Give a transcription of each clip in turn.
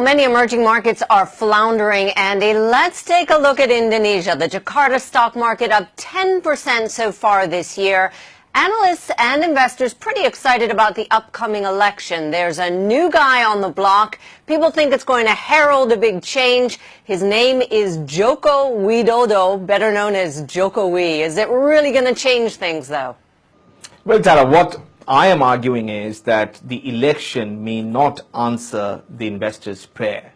Many emerging markets are floundering, Andy. Let's take a look at Indonesia. The Jakarta stock market up 10% so far this year. Analysts and investors pretty excited about the upcoming election. There's a new guy on the block. People think it's going to herald a big change. His name is Joko Widodo, better known as Jokowi. Is it really going to change things, though? Well, Tara, what I am arguing is that the election may not answer the investors' prayer.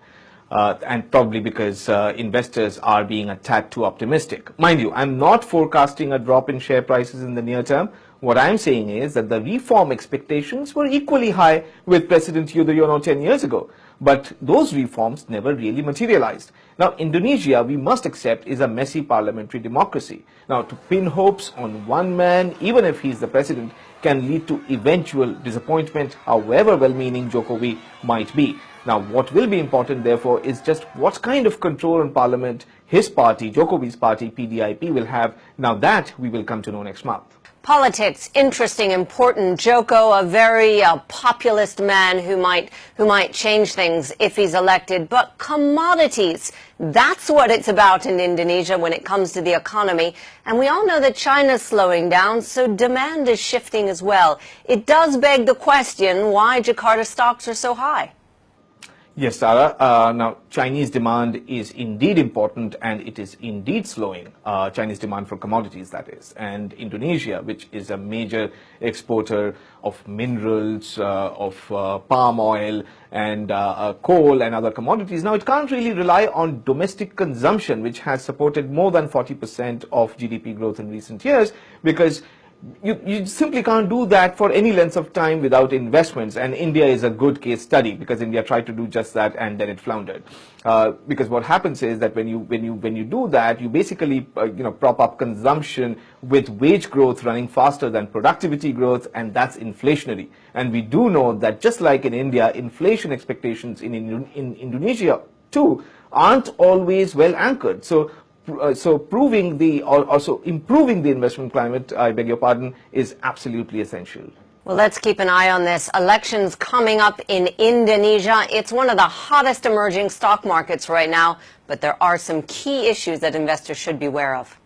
And probably because investors are being a tad too optimistic. Mind you, I'm not forecasting a drop in share prices in the near term. What I'm saying is that the reform expectations were equally high with President Yudhoyono 10 years ago. But those reforms never really materialized. Now, Indonesia, we must accept, is a messy parliamentary democracy. Now, to pin hopes on one man, even if he's the president, can lead to eventual disappointment, however well-meaning Jokowi might be. Now, what will be important, therefore, is just what kind of control on parliament his party, Jokowi's party, PDIP, will have. Now, that we will come to know next month. Politics, interesting, important. Joko, a very populist man who might change things if he's elected. But commodities, that's what it's about in Indonesia when it comes to the economy. And we all know that China's slowing down, so demand is shifting as well. It does beg the question why Jakarta stocks are so high. Yes, Sarah. Now, Chinese demand is indeed important, and it is indeed slowing. Chinese demand for commodities, that is. And Indonesia, which is a major exporter of minerals, of palm oil, and coal and other commodities, now it can't really rely on domestic consumption, which has supported more than 40% of GDP growth in recent years, because you simply can't do that for any length of time without investments, and India is a good case study because India tried to do just that and then it floundered. Because what happens is that when you do that, you basically prop up consumption with wage growth running faster than productivity growth, and that's inflationary. And we do know that just like in India, inflation expectations in Indonesia too aren't always well anchored. So improving the investment climate, I beg your pardon, is absolutely essential. Well, let's keep an eye on this. Elections coming up in Indonesia. It's one of the hottest emerging stock markets right now, but there are some key issues that investors should be aware of.